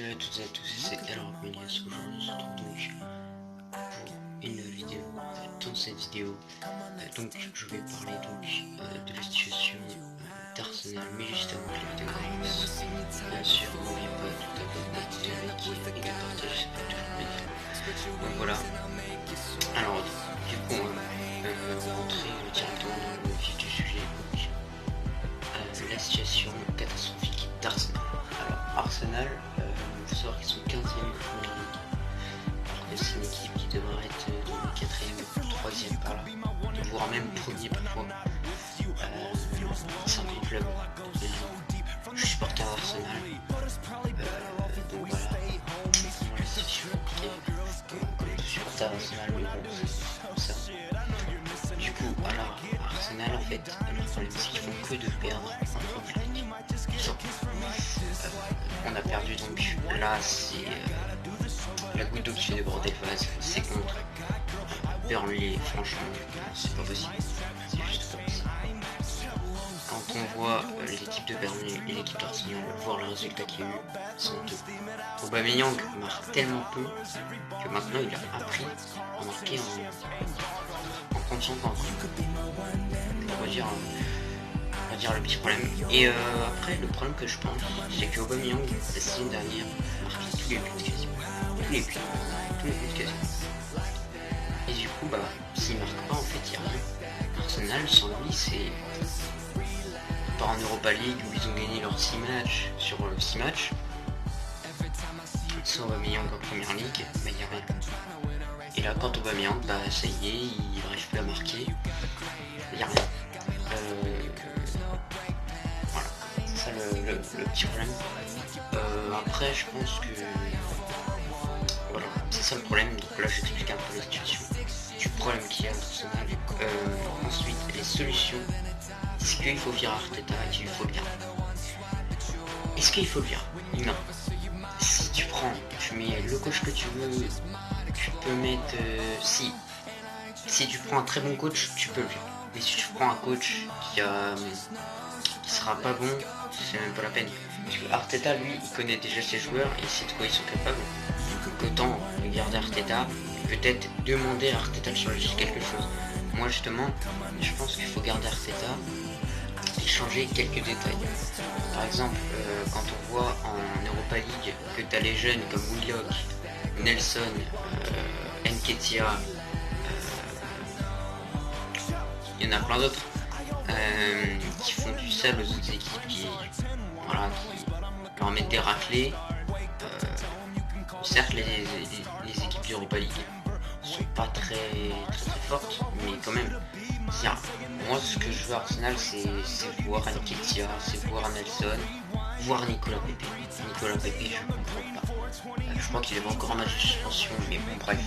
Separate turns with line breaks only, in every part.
Salut à toutes et à tous, c'est Elrock Milias. Aujourd'hui, on se retrouve donc pour une vidéo. Dans cette vidéo, donc je vais parler de la situation d'Arsenal, mais juste avant que la vidéo commence, bien sûr, n'oubliez pas de tout abonner, de liker et de partager, ça fait toujours plaisir. Donc voilà. Alors, du coup, on va rentrer directement dans le vif du sujet. Donc, la situation catastrophique d'Arsenal. Alors, Arsenal, il faut savoir qu'ils sont 15e en Première Ligue. Alors que c'est une équipe qui devrait être dans le 4e ou 3e par là, voire même premier parfois. C'est un grand club. Je suis supporter d'Arsenal. Donc voilà, la situation est compliquée. Comme je suis supporter d'Arsenal, mais bon, c'est comme ça. Du coup, alors, Arsenal, en fait, le problème c'est qu'ils font que de perdre en Première Ligue. On a perdu donc, là c'est la goutte d'eau qui fait déborder le vase, c'est contre Burnley, franchement, c'est pas possible, c'est juste pas possible. Quand on voit l'équipe de Burnley et l'équipe d'Arsenal, voir le résultat qu'il y a eu, c'est honteux. Aubameyang marque tellement peu que maintenant il a appris à marquer en compte son temps. On va dire le petit problème. Et après, le problème que je pense, c'est que Aubameyang, la saison dernière, marquait tous les buts quasiment. Tous les buts quasiment. Et du coup, bah, s'il marque pas, en fait, il n'y a rien. Arsenal, sans lui, c'est pas en Europa League où ils ont gagné leurs 6 matchs sur 6 matchs. Sans Aubameyang en Première Ligue, bah, il n'y a rien. Et là, quand Aubameyang, bah, ça y est, il n'arrive plus à marquer. Il n'y a rien. Voilà, c'est ça le petit problème. Après, je pense que voilà, c'est ça le problème. Donc là, j'explique un peu la situation du problème qu'il y a à Arsenal. Ensuite, les solutions. Est-ce qu'il faut virer Arteta? Est-ce qu'il faut le virer? Est-ce qu'il faut le virer? Non. Si tu mets le coach que tu veux, tu peux mettre. Si tu prends un très bon coach, tu peux le virer. Mais si tu prends un coach qui sera pas bon, c'est même pas la peine. Parce que Arteta, lui, il connaît déjà ses joueurs et il sait de quoi ils sont capables. Donc autant regarder Arteta, peut-être demander à Arteta de changer quelque chose. Moi justement, je pense qu'il faut garder Arteta et changer quelques détails. Par exemple, quand on voit en Europa League que tu as les jeunes comme Willock, Nelson, Nketiah, il y en a plein d'autres qui font du sale aux autres équipes, qui leur mettent des raclés. Certes, les équipes d'Europa League sont pas très fortes, mais quand même, moi ce que je veux à Arsenal, c'est voir Nketiah, c'est voir Nelson, voir Nicolas Pepe. Nicolas Pepe, je comprends pas. Je crois qu'il avait encore un match de suspension, mais bon, bref.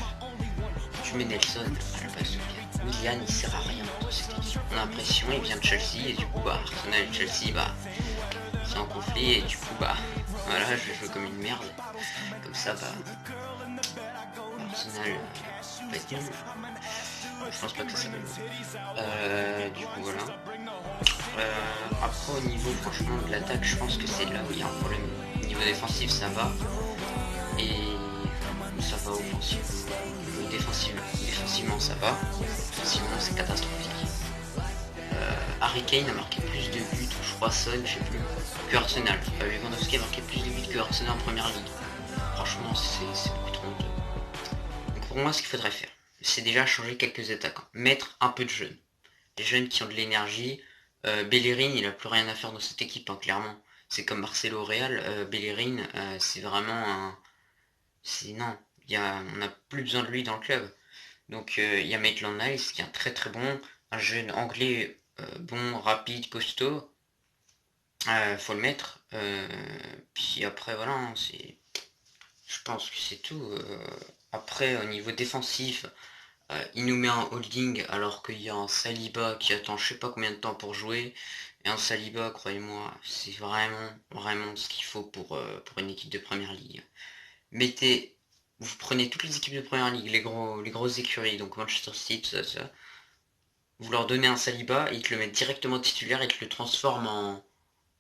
Tu mets Nelson à la place de Willian, il sert à rien dans cette équipe. On a l'impression, il vient de Chelsea, et du coup, bah, Arsenal et Chelsea, bah, c'est en conflit, et du coup, bah, voilà, je joue comme une merde. Comme ça, bah, Arsenal va être nul. Je pense pas que ça va. Du coup, voilà. Après, au niveau, franchement, de l'attaque, je pense que c'est là où il y a un problème. Au niveau défensif, ça va. Et ça va offensivement. Défensivement, ça va. Offensivement, c'est catastrophique. Harry Kane a marqué plus de buts, je crois Son, je sais plus, que Arsenal. Lewandowski a marqué plus de buts que Arsenal en Première Ligue. Franchement, c'est beaucoup trop honteux. Donc pour moi, ce qu'il faudrait faire, c'est déjà changer quelques attaquants. Mettre un peu de jeunes. Les jeunes qui ont de l'énergie. Bellerin, il a plus rien à faire dans cette équipe, hein, clairement. C'est comme Marcelo au Real. Bellerin, c'est vraiment un... Non, on n'a plus besoin de lui dans le club. Donc il y a Maitland Niles qui est un très très bon, un jeune anglais bon, rapide, costaud. Faut le mettre. Puis après voilà, hein, je pense que c'est tout. Après au niveau défensif, il nous met un holding alors qu'il y a un Saliba qui attend je sais pas combien de temps pour jouer. Et un Saliba, croyez-moi, c'est vraiment ce qu'il faut pour une équipe de première ligue. Vous prenez toutes les équipes de première ligue, les grosses écuries, donc Manchester City, tout ça. Vous leur donnez un Saliba, ils te le mettent directement titulaire et te le transforment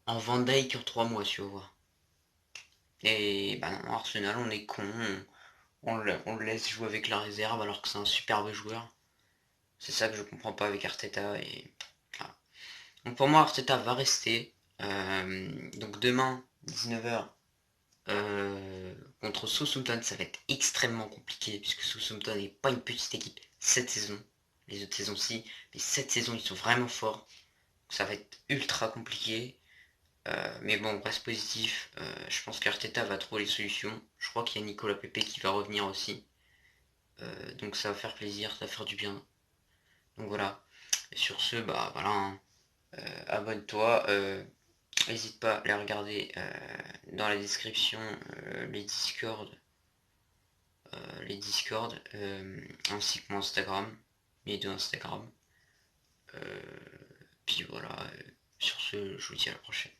en Van Dijk en 3 mois, tu vas voir. Et bah non, Arsenal, on est con, on le laisse jouer avec la réserve alors que c'est un superbe joueur. C'est ça que je comprends pas avec Arteta. Et voilà. Donc pour moi, Arteta va rester. Donc demain, 19h, contre Southampton, ça va être extrêmement compliqué puisque Southampton n'est pas une petite équipe cette saison. Les autres saisons si, mais cette saison ils sont vraiment forts. Ça va être ultra compliqué. Mais bon, on reste positif. Je pense qu'Arteta va trouver les solutions. Je crois qu'il y a Nicolas Pepe qui va revenir aussi. Donc ça va faire plaisir, ça va faire du bien. Donc voilà. Et sur ce, bah voilà, hein. Abonne-toi. N'hésite pas à aller regarder dans la description les Discord, ainsi que mon Instagram, mes deux Instagram. Puis voilà. Sur ce, je vous dis à la prochaine.